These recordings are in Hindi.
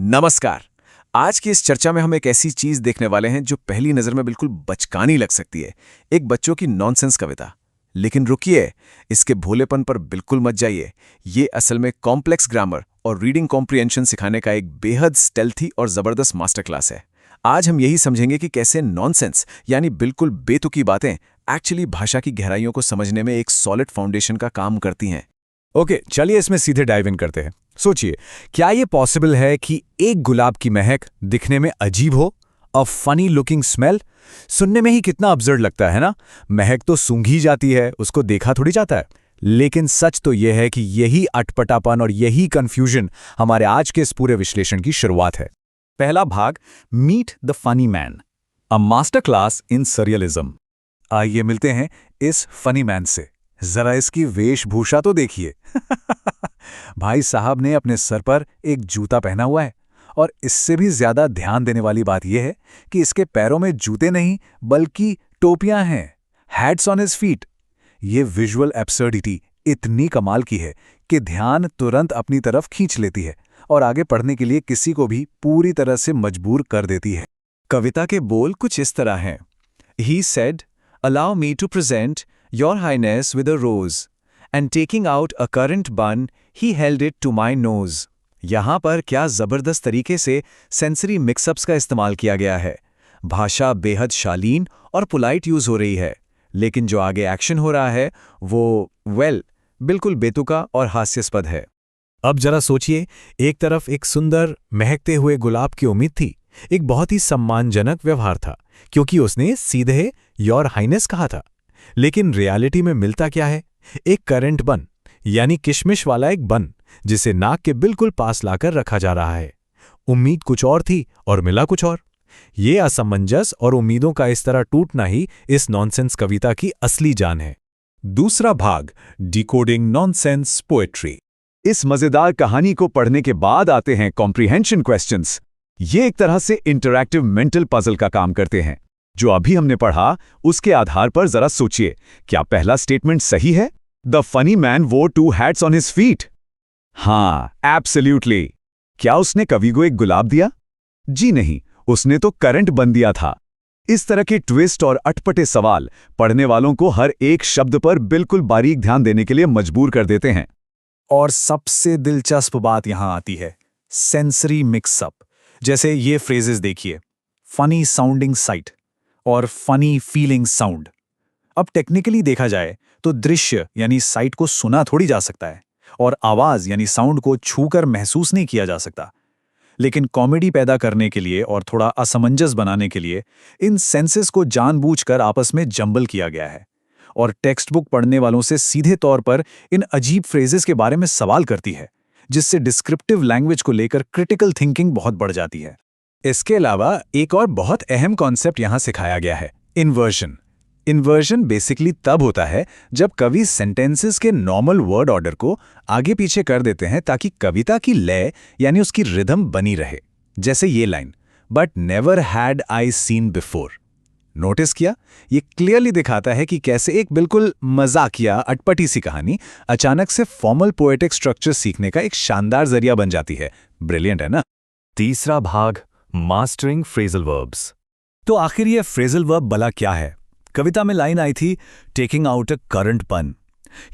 नमस्कार। आज की इस चर्चा में हम एक ऐसी चीज देखने वाले हैं जो पहली नजर में बिल्कुल बचकानी लग सकती है, एक बच्चों की नॉनसेंस कविता। लेकिन रुकिए, इसके भोलेपन पर बिल्कुल मत जाइए। ये असल में कॉम्प्लेक्स ग्रामर और रीडिंग कॉम्प्रिहेंशन सिखाने का एक बेहद स्टेल्थी और जबरदस्त मास्टर क्लास है। आज हम यही समझेंगे कि कैसे नॉनसेंस यानी बिल्कुल बेतुकी बातें एक्चुअली भाषा की गहराइयों को समझने में एक सॉलिड फाउंडेशन का काम करती हैं। ओके, चलिए इसमें सीधे डाइव इन करते हैं। सोचिए, क्या ये पॉसिबल है कि एक गुलाब की महक दिखने में अजीब हो? A funny looking smell. सुनने में ही कितना अब्सर्ड लगता है ना। महक तो सूंघी जाती है, उसको देखा थोड़ी जाता है। लेकिन सच तो यह है कि यही अटपटापन और यही कंफ्यूजन हमारे आज के इस पूरे विश्लेषण की शुरुआत है। पहला भाग, meet the funny man, a master class in surrealism. आइए मिलते हैं इस फनी मैन से। जरा इसकी वेशभूषा तो देखिए। भाई साहब ने अपने सर पर एक जूता पहना हुआ है, और इससे भी ज्यादा ध्यान देने वाली बात यह है कि इसके पैरों में जूते नहीं बल्कि टोपियां हैं। Hats on his feet. ये विजुअल एब्सर्डिटी इतनी कमाल की है कि ध्यान तुरंत अपनी तरफ खींच लेती है और आगे पढ़ने के लिए किसी को भी पूरी तरह से मजबूर कर देती है। कविता के बोल कुछ इस तरह हैं। He said, "Allow me to present Your Highness with a rose." And taking out a currant bun, he held it to my nose. यहाँ पर क्या जबरदस्त तरीके से सेंसरी मिक्सअप्स का इस्तेमाल किया गया है। भाषा बेहद शालीन और पोलाइट यूज हो रही है, लेकिन जो आगे एक्शन हो रहा है वो बिल्कुल बेतुका और हास्यास्पद है। अब जरा सोचिए, एक तरफ एक सुंदर महकते हुए गुलाब की उम्मीद थी, एक बहुत ही सम्मानजनक व्यवहार था क्योंकि उसने सीधे योर हाइनेस कहा था। लेकिन रियलिटी में मिलता क्या है? एक करंट बन, यानी किशमिश वाला एक बन जिसे नाक के बिल्कुल पास लाकर रखा जा रहा है। उम्मीद कुछ और थी और मिला कुछ और। ये असमंजस और उम्मीदों का इस तरह टूटना ही इस नॉनसेंस कविता की असली जान है। दूसरा भाग, डिकोडिंग नॉनसेंस पोएट्री। इस मजेदार कहानी को पढ़ने के बाद आते हैं कॉम्प्रिहेंशन क्वेश्चंस। ये एक तरह से इंटरैक्टिव मेंटल पजल का काम करते हैं। जो अभी हमने पढ़ा उसके आधार पर जरा सोचिए, क्या पहला स्टेटमेंट सही है? द फनी मैन वोर 2 हैट्स ऑन हिज फीट। हाँ, एब्सोल्युटली। क्या उसने कवि को एक गुलाब दिया? जी नहीं, उसने तो करंट बन दिया था। इस तरह के ट्विस्ट और अटपटे सवाल पढ़ने वालों को हर एक शब्द पर बिल्कुल बारीक ध्यान देने के लिए मजबूर कर देते हैं। और सबसे दिलचस्प बात यहां आती है, सेंसरी मिक्सअप। जैसे ये फ्रेजेस देखिए, फनी साउंडिंग साइट और फनी फीलिंग साउंड। अब टेक्निकली देखा जाए तो दृश्य यानी साइट को सुना थोड़ी जा सकता है, और आवाज यानी साउंड को छूकर महसूस नहीं किया जा सकता। लेकिन कॉमेडी पैदा करने के लिए और थोड़ा असमंजस बनाने के लिए इन सेंसेस को जानबूझकर आपस में जंबल किया गया है, और टेक्स्ट बुक पढ़ने वालों से सीधे तौर पर इन अजीब फ्रेजेस के बारे में सवाल करती है, जिससे डिस्क्रिप्टिव लैंग्वेज को लेकर क्रिटिकल थिंकिंग बहुत बढ़ जाती है। इसके अलावा एक और बहुत अहम कॉन्सेप्ट यहां सिखाया गया है, इन्वर्जन। इन्वर्जन बेसिकली तब होता है जब कवि सेंटेंसेस के नॉर्मल वर्ड ऑर्डर को आगे पीछे कर देते हैं ताकि कविता की लय यानी उसकी रिदम बनी रहे। जैसे ये line, but never had I seen before. Notice किया? ये क्लियरली दिखाता है कि कैसे एक बिल्कुल मजाकिया अटपटी सी कहानी अचानक से फॉर्मल पोएटिक स्ट्रक्चर सीखने का एक शानदार जरिया बन जाती है। ब्रिलियंट है ना? तीसरा भाग, मास्टरिंग फ्रेजल वर्ब्स। तो आखिर ये फ्रेजल वर्ब भला क्या है? कविता में लाइन आई थी, टेकिंग आउट अ करंट बन।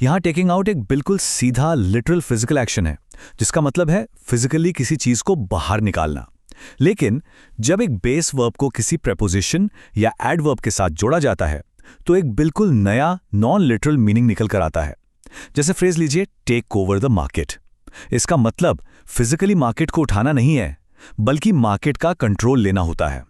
यहां टेकिंग आउट एक बिल्कुल सीधा लिटरल फिजिकल एक्शन है, जिसका मतलब है फिजिकली किसी चीज को बाहर निकालना। लेकिन जब एक बेस वर्ब को किसी प्रेपोजिशन या एडवर्ब के साथ जोड़ा जाता है तो एक बिल्कुल नया नॉन लिटरल मीनिंग निकल कर आता है। जैसे फ्रेज लीजिए, टेक ओवर द मार्केट। इसका मतलब फिजिकली मार्केट को उठाना नहीं है, बल्कि मार्केट का कंट्रोल लेना होता है।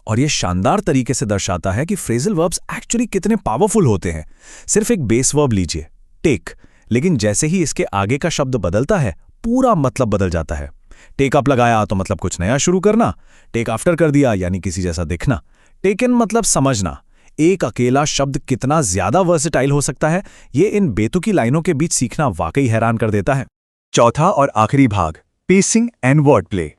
और यह शानदार तरीके से दर्शाता है कि फ्रेजल वर्ब्स एक्चुअली कितने पावरफुल होते हैं। सिर्फ एक बेस वर्ब लीजिए, टेक, लेकिन जैसे ही इसके आगे का शब्द बदलता है पूरा मतलब बदल जाता है। टेक अप लगाया तो मतलब कुछ नया शुरू करना, टेक आफ्टर कर दिया यानी किसी जैसा दिखना, टेक इन मतलब समझना। एक अकेला शब्द कितना ज्यादा वर्सेटाइल हो सकता है, ये इन बेतुकी लाइनों के बीच सीखना वाकई हैरान कर देता है। चौथा और आखिरी भाग, पेसिंग एंड वर्ड प्ले।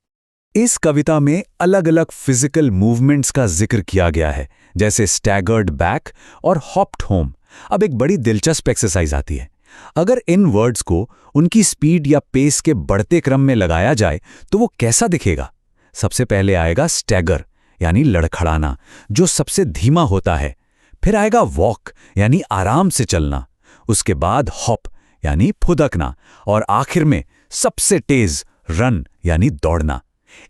इस कविता में अलग अलग फिजिकल मूवमेंट्स का जिक्र किया गया है, जैसे स्टैगर्ड बैक और हॉप्ड होम। अब एक बड़ी दिलचस्प एक्सरसाइज आती है। अगर इन वर्ड्स को उनकी स्पीड या पेस के बढ़ते क्रम में लगाया जाए तो वो कैसा दिखेगा? सबसे पहले आएगा स्टैगर यानी लड़खड़ाना, जो सबसे धीमा होता है। फिर आएगा वॉक यानी आराम से चलना। उसके बाद हॉप यानी फुदकना, और आखिर में सबसे तेज रन यानी दौड़ना।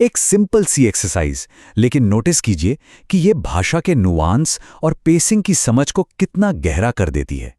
एक सिंपल सी एक्सरसाइज, लेकिन नोटिस कीजिए कि ये भाषा के नुआंस और पेसिंग की समझ को कितना गहरा कर देती है।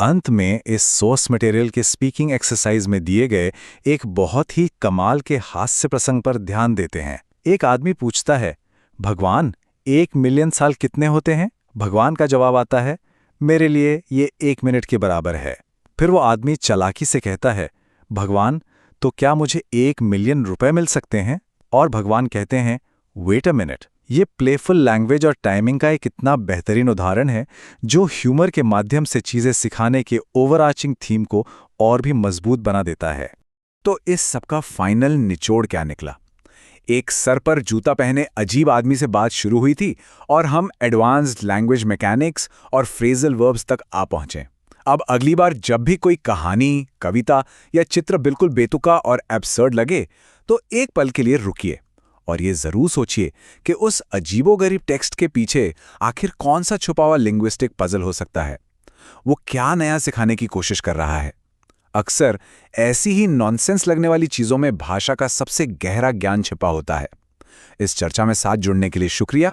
अंत में इस सोर्स मटेरियल के स्पीकिंग एक्सरसाइज में दिए गए एक बहुत ही कमाल के हास्य प्रसंग पर ध्यान देते हैं। एक आदमी पूछता है, भगवान 1 मिलियन साल कितने होते हैं? भगवान का जवाब आता है, मेरे लिए ये 1 मिनट के बराबर है। फिर वो आदमी चालाकी से कहता है, भगवान तो क्या मुझे 1 मिलियन रुपए मिल सकते हैं? और भगवान कहते हैं, वेट अ मिनट। ये प्लेफुल लैंग्वेज और टाइमिंग का एक इतना बेहतरीन उदाहरण है जो ह्यूमर के माध्यम से चीजें सिखाने के ओवरआर्चिंग थीम को और भी मजबूत बना देता है। तो इस सबका फाइनल निचोड़ क्या निकला? एक सर पर जूता पहने अजीब आदमी से बात शुरू हुई थी और हम एडवांस्ड लैंग्वेज मैकेनिक्स और फ्रेजल वर्ब्स तक आ पहुंचे। अब अगली बार जब भी कोई कहानी, कविता या चित्र बिल्कुल बेतुका और एब्सर्ड लगे तो एक पल के लिए रुकिए और ये जरूर सोचिए कि उस अजीबोगरीब टेक्स्ट के पीछे आखिर कौन सा छुपा हुआ लिंग्विस्टिक पजल हो सकता है। वो क्या नया सिखाने की कोशिश कर रहा है? अक्सर ऐसी ही नॉनसेंस लगने वाली चीजों में भाषा का सबसे गहरा ज्ञान छिपा होता है। इस चर्चा में साथ जुड़ने के लिए शुक्रिया।